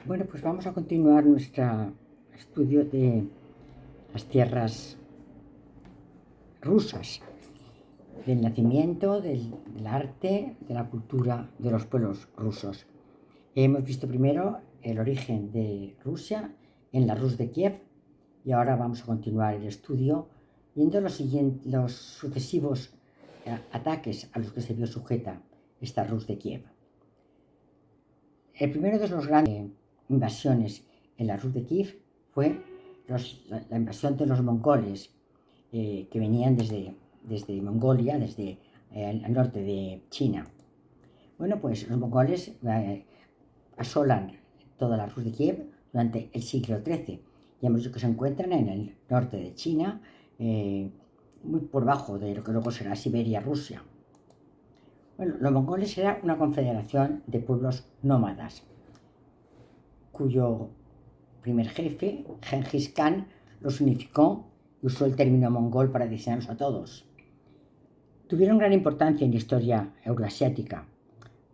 Bueno, pues vamos a continuar nuestro estudio de las tierras rusas, del nacimiento, del arte, de la cultura de los pueblos rusos. Hemos visto primero el origen de Rusia en la Rus de Kiev y ahora vamos a continuar el estudio viendo los sucesivos ataques a los que se vio sujeta esta Rus de Kiev. El primero de los grandes invasiones en la Rus de Kiev fue la invasión de los mongoles que venían desde Mongolia, desde el norte de China. Bueno, pues los mongoles asolan toda la Rus de Kiev durante el siglo XIII. Ya hemos dicho que se encuentran en el norte de China, muy por bajo de lo que luego será Siberia, Rusia. Bueno, los mongoles era una confederación de pueblos nómadas, cuyo primer jefe, Genghis Khan, los unificó y usó el término mongol para designarlos a todos. Tuvieron gran importancia en la historia euroasiática.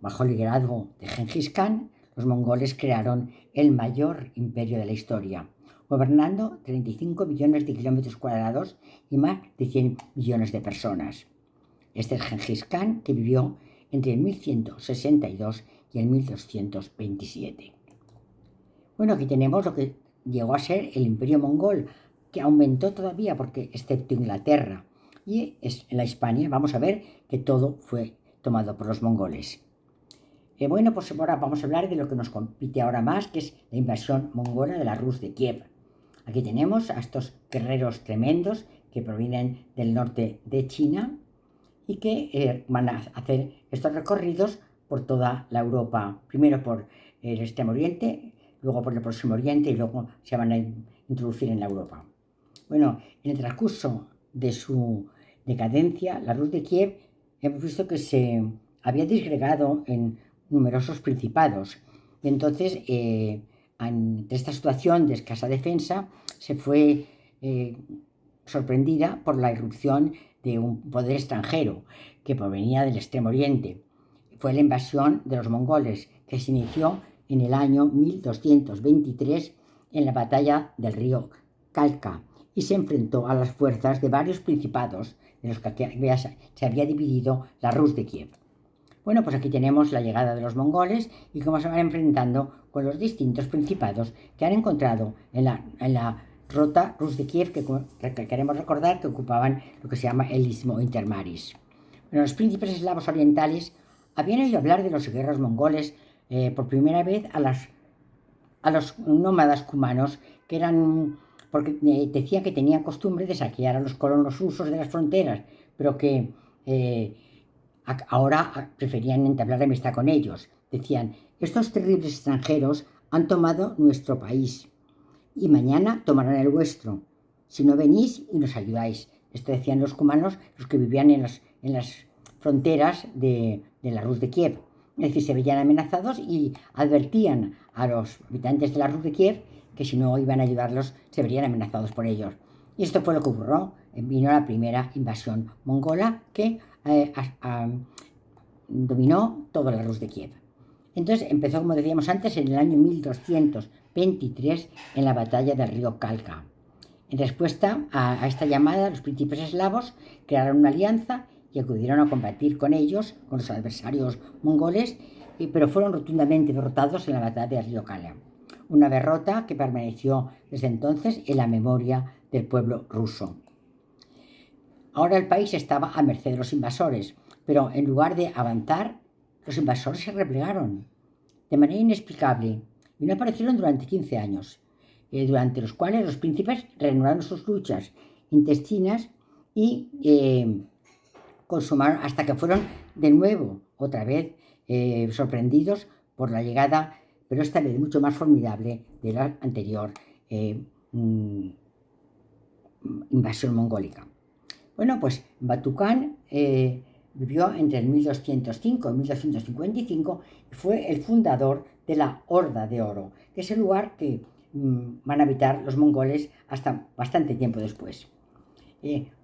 Bajo el liderazgo de Genghis Khan, los mongoles crearon el mayor imperio de la historia, gobernando 35 millones de kilómetros cuadrados y más de 100 millones de personas. Este es Genghis Khan, que vivió entre el 1162 y el 1227. Bueno, aquí tenemos lo que llegó a ser el imperio mongol, que aumentó todavía, porque excepto Inglaterra y en la Hispania, vamos a ver que todo fue tomado por los mongoles. Bueno, pues ahora vamos a hablar de lo que nos compete ahora más, que es la invasión mongola de la Rus de Kiev. Aquí tenemos a estos guerreros tremendos que provienen del norte de China y que van a hacer estos recorridos por toda la Europa, primero por el Extremo Oriente, luego por el Próximo Oriente y luego se van a introducir en la Europa. Bueno, en el transcurso de su decadencia, la Rus de Kiev hemos visto que se había disgregado en numerosos principados y entonces ante esta situación de escasa defensa se fue sorprendida por la irrupción de un poder extranjero que provenía del Extremo Oriente. Fue la invasión de los mongoles, que se inició en el año 1223 en la batalla del río Kalka y se enfrentó a las fuerzas de varios principados de los que se había dividido la Rus de Kiev. Bueno, pues aquí tenemos la llegada de los mongoles y cómo se van enfrentando con los distintos principados que han encontrado en la Rota Rus de Kiev, que queremos recordar que ocupaban lo que se llama el Istmo Intermaris. Bueno, los príncipes eslavos orientales habían oído hablar de los guerreros mongoles por primera vez a los nómadas cumanos, que eran, porque decían que tenían costumbre de saquear a los colonos rusos de las fronteras, pero que ahora preferían entablar amistad con ellos. Decían, estos terribles extranjeros han tomado nuestro país y mañana tomarán el vuestro, si no venís y nos ayudáis. Esto decían los cumanos, los que vivían en las fronteras de la Rus de Kiev. Es decir, se veían amenazados y advertían a los habitantes de la Rus de Kiev que si no iban a ayudarlos se verían amenazados por ellos. Y esto fue lo que ocurrió. Vino la primera invasión mongola que dominó toda la Rus de Kiev. Entonces empezó, como decíamos antes, en el año 1223 en la batalla del río Kalka. En respuesta a esta llamada, los príncipes eslavos crearon una alianza y acudieron a combatir con ellos, con los adversarios mongoles, pero fueron rotundamente derrotados en la batalla del río Kalka. Una derrota que permaneció desde entonces en la memoria del pueblo ruso. Ahora el país estaba a merced de los invasores, pero en lugar de avanzar, los invasores se replegaron de manera inexplicable y no aparecieron durante 15 años, durante los cuales los príncipes reanudaron sus luchas intestinas y consumaron hasta que fueron de nuevo, otra vez, sorprendidos por la llegada, pero esta vez mucho más formidable, de la anterior invasión mongólica. Bueno, pues Batu Khan vivió entre el 1205 y 1255 y fue el fundador de la Horda de Oro, que es el lugar que van a habitar los mongoles hasta bastante tiempo después.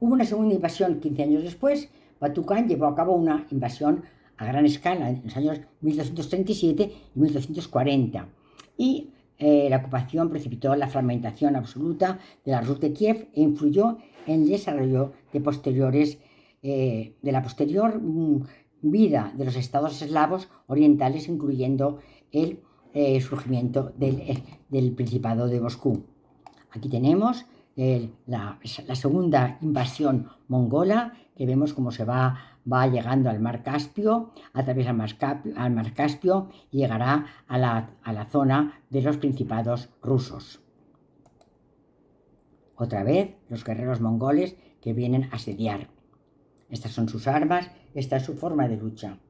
Hubo una segunda invasión 15 años después. Batu Khan llevó a cabo una invasión a gran escala en los años 1237 y 1240 y la ocupación precipitó la fragmentación absoluta de la Rus de Kiev e influyó en el desarrollo de la posterior vida de los estados eslavos orientales, incluyendo el surgimiento del Principado de Moscú. Aquí tenemos la segunda invasión mongola, que vemos cómo se va llegando al Mar Caspio, atraviesa al Mar Caspio y llegará a la zona de los principados rusos. Otra vez los guerreros mongoles que vienen a asediar. Estas son sus armas, esta es su forma de lucha.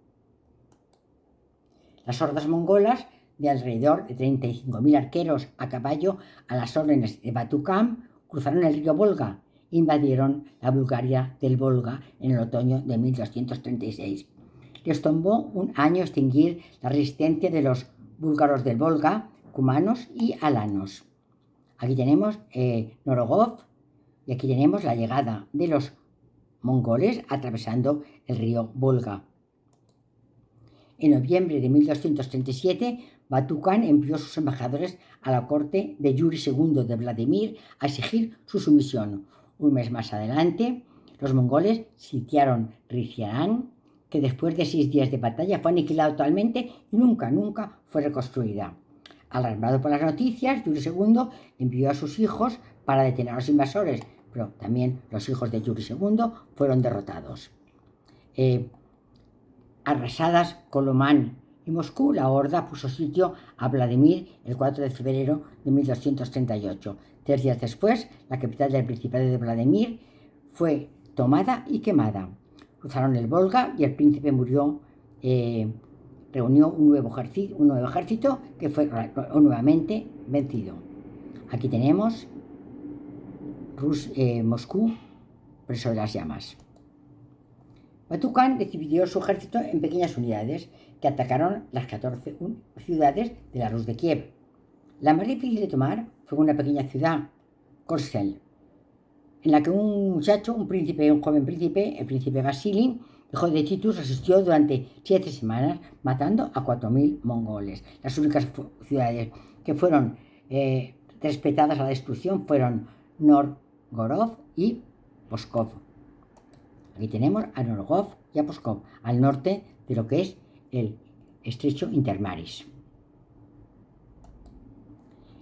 Las hordas mongolas, de alrededor de 35.000 arqueros a caballo a las órdenes de Batu Khan, cruzaron el río Volga e invadieron la Bulgaria del Volga en el otoño de 1236. Les tomó un año extinguir la resistencia de los búlgaros del Volga, cumanos y alanos. Aquí tenemos Norogov y aquí tenemos la llegada de los mongoles atravesando el río Volga. En noviembre de 1237, Batu Khan envió sus embajadores a la corte de Yuri II de Vladimir a exigir su sumisión. Un mes más adelante, los mongoles sitiaron Rizian, que después de 6 días de batalla fue aniquilado totalmente y nunca fue reconstruida. Alarmado por las noticias, Yuri II envió a sus hijos para detener a los invasores, pero también los hijos de Yuri II fueron derrotados. Arrasadas Colomán y Moscú, la horda puso sitio a Vladimir el 4 de febrero de 1238. 3 días después, la capital del Principado de Vladimir fue tomada y quemada. Cruzaron el Volga y el príncipe murió. Reunió un nuevo ejército que fue nuevamente vencido. Aquí tenemos Moscú preso de las llamas. Batu Khan dividió su ejército en pequeñas unidades que atacaron las 14 ciudades de la Rus de Kiev. La más difícil de tomar fue una pequeña ciudad, Korsel, en la que un joven príncipe, el príncipe Vasily, hijo de Titus, resistió durante 7 semanas, matando a 4.000 mongoles. Las únicas ciudades que fueron respetadas a la destrucción fueron Novgorod y Pskov. Aquí tenemos a Norogov y a Pskov, al norte de lo que es el estrecho Intermaris.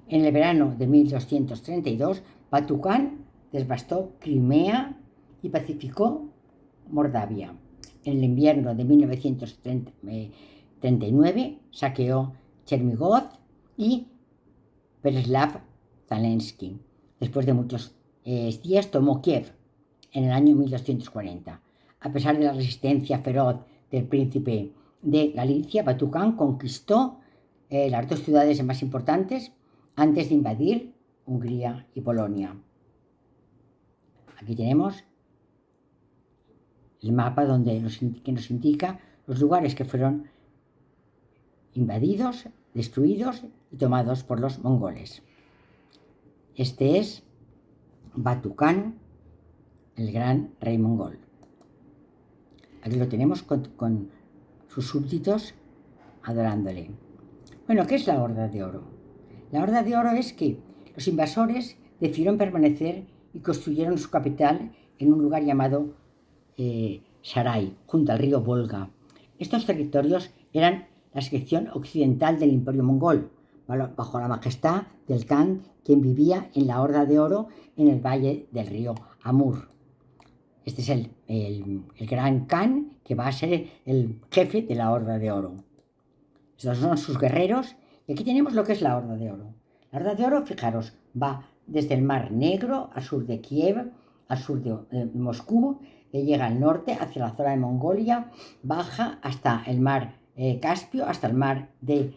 En el verano de 1232, Batu Khan devastó Crimea y pacificó Moldavia. En el invierno de 1939 saqueó Chernigov y Pereslav-Zalensky. Después de muchos días tomó Kiev en el año 1240. A pesar de la resistencia feroz del príncipe de Galicia, Batu Khan conquistó las 2 ciudades más importantes antes de invadir Hungría y Polonia. Aquí tenemos el mapa que nos indica los lugares que fueron invadidos, destruidos y tomados por los mongoles. Este es Batu Khan, el gran rey mongol. Aquí lo tenemos con sus súbditos adorándole. Bueno, ¿qué es la Horda de Oro? La Horda de Oro es que los invasores decidieron permanecer y construyeron su capital en un lugar llamado Sarai, junto al río Volga. Estos territorios eran la sección occidental del Imperio Mongol, bajo la majestad del Khan, quien vivía en la Horda de Oro en el valle del río Amur. Este es el gran Khan, que va a ser el jefe de la Horda de Oro. Estos son sus guerreros. Y aquí tenemos lo que es la Horda de Oro. La Horda de Oro, fijaros, va desde el Mar Negro al sur de Kiev, al sur de Moscú, llega al norte hacia la zona de Mongolia, baja hasta el Mar Caspio, hasta el Mar de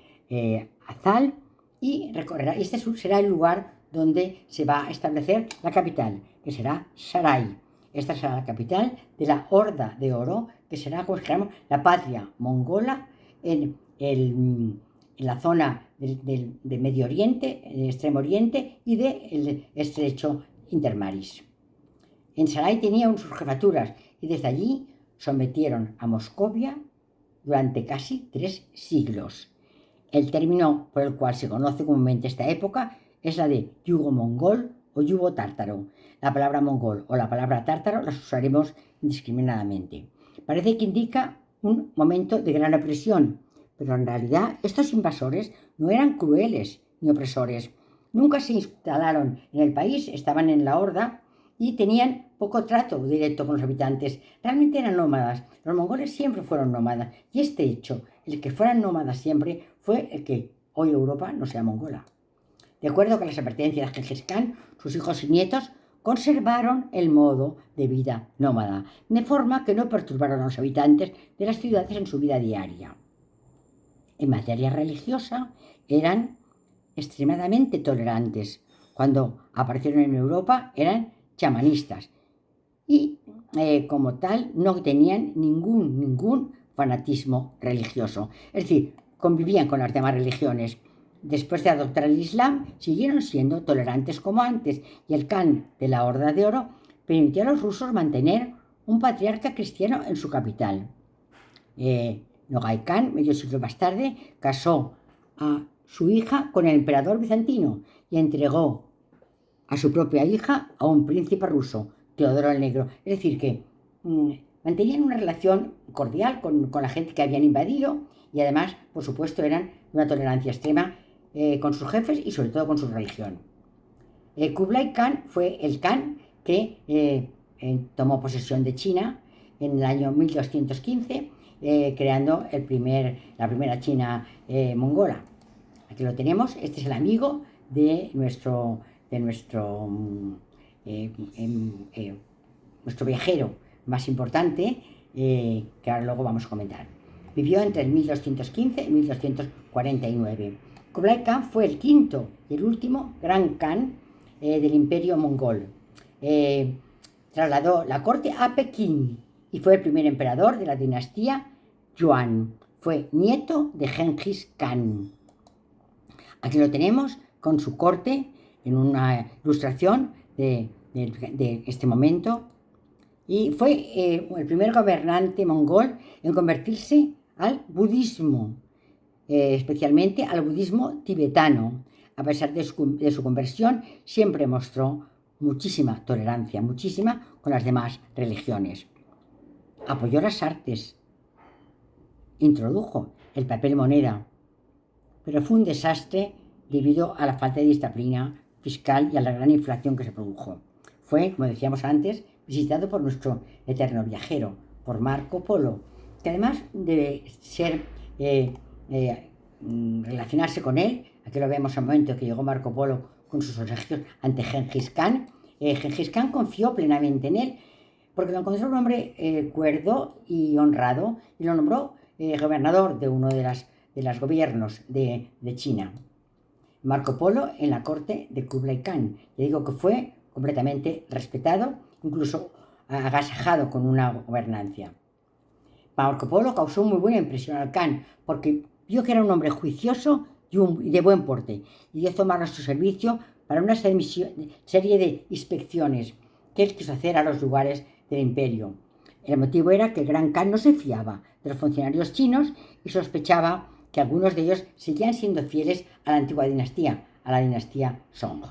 Azov, y recorrerá. Este será el lugar donde se va a establecer la capital, que será Sarai. Esta será la capital de la Horda de Oro, que será, como dijéramos, la patria mongola en la zona de Medio Oriente, del Extremo Oriente y del estrecho Intermaris. En Sarai tenía sus jefaturas y desde allí sometieron a Moscovia durante casi 3 siglos. El término por el cual se conoce comúnmente esta época es la de yugo mongol o yugo tártaro. La palabra mongol o la palabra tártaro las usaremos indiscriminadamente. Parece que indica un momento de gran opresión, pero en realidad estos invasores no eran crueles ni opresores. Nunca se instalaron en el país, estaban en la horda y tenían poco trato directo con los habitantes. Realmente eran nómadas. Los mongoles siempre fueron nómadas. Y este hecho, el que fueran nómadas siempre, fue el que hoy Europa no sea mongola. De acuerdo con las advertencias de Gengis Khan, sus hijos y nietos conservaron el modo de vida nómada, de forma que no perturbaron a los habitantes de las ciudades en su vida diaria. En materia religiosa, eran extremadamente tolerantes. Cuando aparecieron en Europa, eran chamanistas y como tal no tenían ningún fanatismo religioso. Es decir, convivían con las demás religiones. Después de adoptar el Islam, siguieron siendo tolerantes como antes y el Khan de la Horda de Oro permitió a los rusos mantener un patriarca cristiano en su capital. Nogai Khan, medio siglo más tarde, casó a su hija con el emperador bizantino y entregó a su propia hija a un príncipe ruso, Teodoro el Negro. Es decir, que mantenían una relación cordial con la gente que habían invadido y además, por supuesto, eran de una tolerancia extrema con sus jefes y sobre todo con su religión. Kublai Khan fue el Khan que tomó posesión de China en el año 1215, creando la primera China mongola. Aquí lo tenemos, este es el amigo de nuestro viajero más importante, que ahora luego vamos a comentar. Vivió entre el 1215 y 1249. Kublai Khan fue el quinto y el último gran Khan del imperio mongol. Trasladó la corte a Pekín y fue el primer emperador de la dinastía Yuan. Fue nieto de Gengis Khan. Aquí lo tenemos con su corte en una ilustración de este momento. Y fue el primer gobernante mongol en convertirse al budismo, especialmente al budismo tibetano. A pesar de su conversión, siempre mostró muchísima tolerancia, muchísima con las demás religiones. Apoyó las artes, introdujo el papel moneda, pero fue un desastre debido a la falta de disciplina fiscal y a la gran inflación que se produjo. Fue, como decíamos antes, visitado por nuestro eterno viajero, por Marco Polo, que además de relacionarse con él, aquí lo vemos al momento que llegó Marco Polo con sus elogios ante Gengis Khan. Gengis Khan confió plenamente en él porque lo encontró un hombre cuerdo y honrado y lo nombró gobernador de uno de los gobiernos de China. Marco Polo en la corte de Kublai Khan. Le digo que fue completamente respetado, incluso agasajado con una gobernancia. Marco Polo causó muy buena impresión al Khan porque vio que era un hombre juicioso y de buen porte y dio tomar a su servicio para una serie de inspecciones que él quiso hacer a los lugares del imperio. El motivo era que el gran Khan no se fiaba de los funcionarios chinos y sospechaba que algunos de ellos seguían siendo fieles a la antigua dinastía, a la dinastía Song.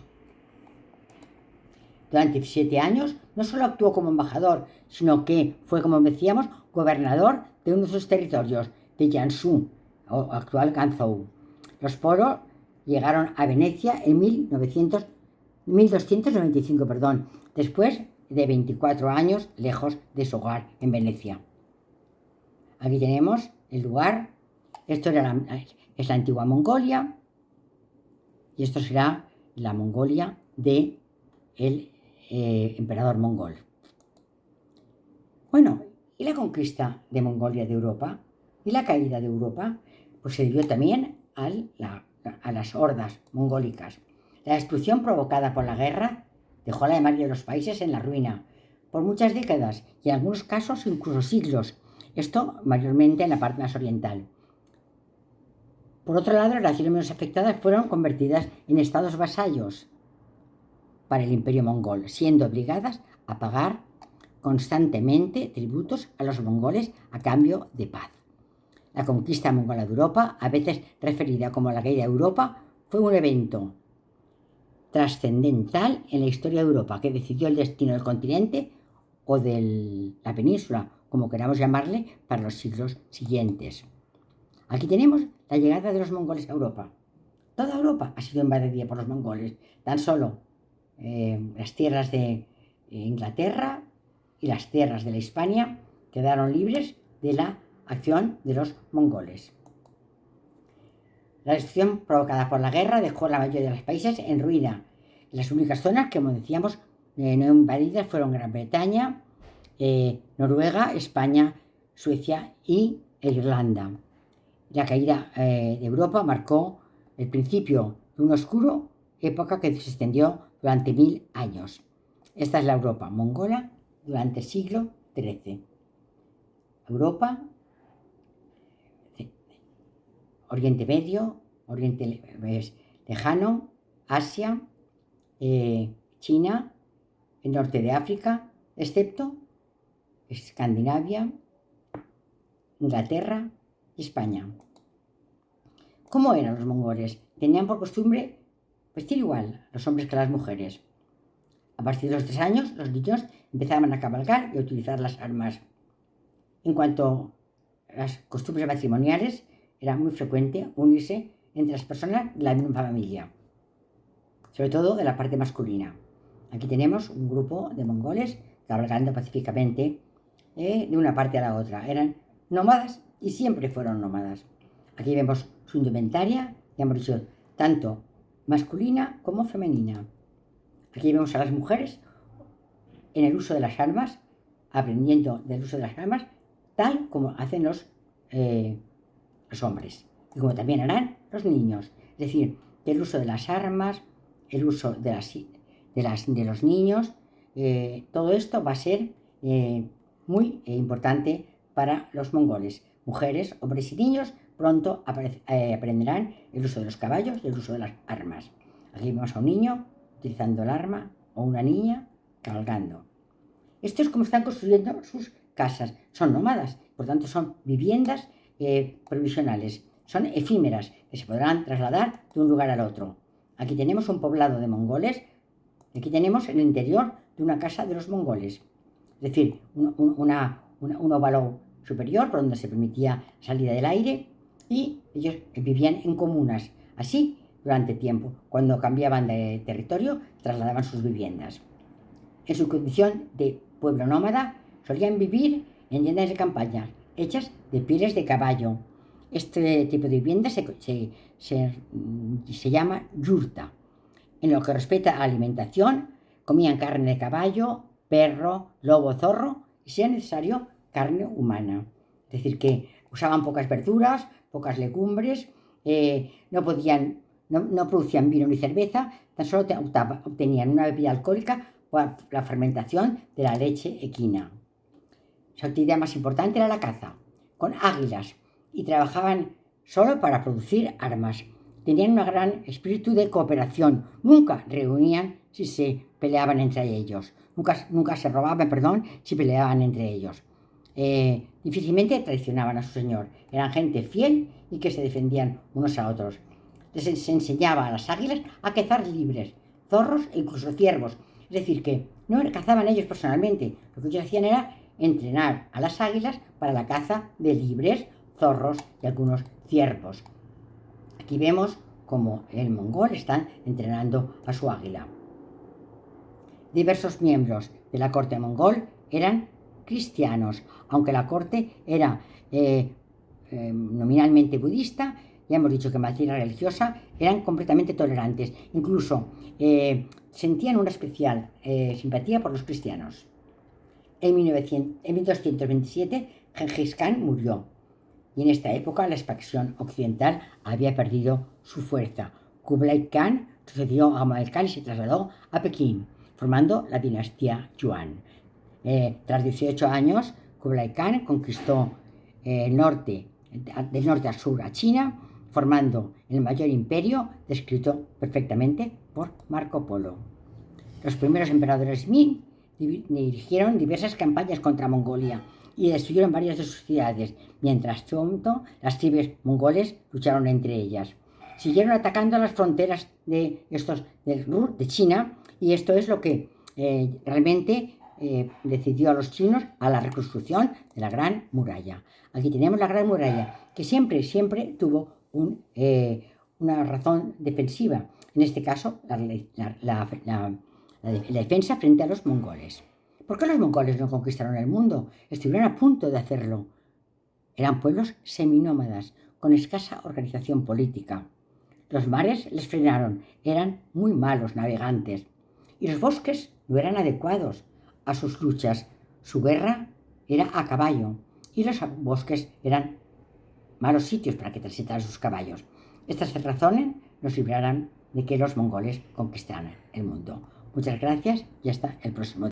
Durante 17 años no solo actuó como embajador, sino que fue, como decíamos, gobernador de uno de sus territorios, de Jiangsu, o actual Ganzhou. Los polos llegaron a Venecia en 1295, después de 24 años lejos de su hogar en Venecia. Aquí tenemos el lugar. Esto es la antigua Mongolia y esto será la Mongolia del emperador mongol. Bueno, y la conquista de Mongolia de Europa y la caída de Europa, pues se debió también a las hordas mongólicas. La destrucción provocada por la guerra dejó a la mayoría de los países en la ruina por muchas décadas y en algunos casos incluso siglos. Esto mayormente en la parte más oriental. Por otro lado, las naciones menos afectadas fueron convertidas en estados vasallos para el imperio mongol, siendo obligadas a pagar constantemente tributos a los mongoles a cambio de paz. La conquista mongola de Europa, a veces referida como la caída de Europa, fue un evento trascendental en la historia de Europa que decidió el destino del continente o de la península, como queramos llamarle, para los siglos siguientes. Aquí tenemos la llegada de los mongoles a Europa. Toda Europa ha sido invadida por los mongoles. Tan solo las tierras de Inglaterra y las tierras de la Hispania quedaron libres de la acción de los mongoles. La destrucción provocada por la guerra dejó la mayoría de los países en ruina. Las únicas zonas que, como decíamos, no invadidas fueron Gran Bretaña, Noruega, España, Suecia y Irlanda. La caída de Europa marcó el principio de una oscura época que se extendió durante 1000 años. Esta es la Europa mongola durante el siglo XIII. Europa, Oriente Medio, Oriente Lejano, Asia, China, el norte de África, excepto Escandinavia, Inglaterra y España. ¿Cómo eran los mongoles? Tenían por costumbre vestir igual los hombres que las mujeres. A partir de los 3 años, los niños empezaban a cabalgar y a utilizar las armas. En cuanto a las costumbres matrimoniales, era muy frecuente unirse entre las personas de la misma familia, sobre todo de la parte masculina. Aquí tenemos un grupo de mongoles cabalgando pacíficamente de una parte a la otra. Eran nómadas y siempre fueron nómadas. Aquí vemos su indumentaria, ya hemos dicho, tanto masculina como femenina. Aquí vemos a las mujeres en el uso de las armas, aprendiendo del uso de las armas, tal como hacen los hombres, y como también harán los niños. Es decir, el uso de las armas, el uso de los niños, todo esto va a ser muy importante para los mongoles. Mujeres, hombres y niños pronto aprenderán el uso de los caballos y el uso de las armas. Aquí vemos a un niño utilizando el arma o una niña cabalgando. Esto es como están construyendo sus casas. Son nómadas, por tanto son viviendas provisionales, son efímeras que se podrán trasladar de un lugar al otro. Aquí tenemos un poblado de mongoles, aquí tenemos el interior de una casa de los mongoles, es decir, un óvalo superior por donde se permitía salida del aire, y ellos vivían en comunas. Así, durante tiempo, cuando cambiaban de territorio, trasladaban sus viviendas. En su condición de pueblo nómada, solían vivir en tiendas de campaña hechas de pieles de caballo. Este tipo de vivienda se llama yurta. En lo que respecta a alimentación, comían carne de caballo, perro, lobo, zorro y, si era necesario, carne humana. Es decir, que usaban pocas verduras, pocas legumbres, no producían vino ni cerveza, tan solo obtenían una bebida alcohólica por la fermentación de la leche equina. Su actividad más importante era la caza, con águilas, y trabajaban solo para producir armas. Tenían un gran espíritu de cooperación. Nunca reunían si se peleaban entre ellos. Nunca se robaban, si peleaban entre ellos. Difícilmente traicionaban a su señor. Eran gente fiel y que se defendían unos a otros. Les enseñaba a las águilas a cazar libres, zorros e incluso ciervos. Es decir, que no cazaban ellos personalmente. Lo que ellos hacían era entrenar a las águilas para la caza de libres, zorros y algunos ciervos. Aquí vemos cómo el mongol está entrenando a su águila. Diversos miembros de la corte mongol eran cristianos, aunque la corte era nominalmente budista. Ya hemos dicho que en materia religiosa eran completamente tolerantes, incluso sentían una especial simpatía por los cristianos. En 1227, Gengis Khan murió, y en esta época la expansión occidental había perdido su fuerza. Kublai Khan sucedió a Genghis Khan y se trasladó a Pekín, formando la dinastía Yuan. Tras 18 años, Kublai Khan conquistó del norte al sur a China, formando el mayor imperio descrito perfectamente por Marco Polo. Los primeros emperadores Ming dirigieron diversas campañas contra Mongolia y destruyeron varias de sus ciudades. Mientras tanto, las tribus mongoles lucharon entre ellas. Siguieron atacando las fronteras de China, y esto es lo que realmente decidió a los chinos a la reconstrucción de la Gran Muralla. Aquí tenemos la Gran Muralla, que siempre tuvo una razón defensiva. En este caso, la defensa frente a los mongoles. ¿Por qué los mongoles no conquistaron el mundo? Estuvieron a punto de hacerlo. Eran pueblos seminómadas, con escasa organización política. Los mares les frenaron, eran muy malos navegantes. Y los bosques no eran adecuados a sus luchas. Su guerra era a caballo, y los bosques eran malos sitios para que transitaran sus caballos. Estas razones nos librarán de que los mongoles conquistaran el mundo. Muchas gracias y hasta el próximo día.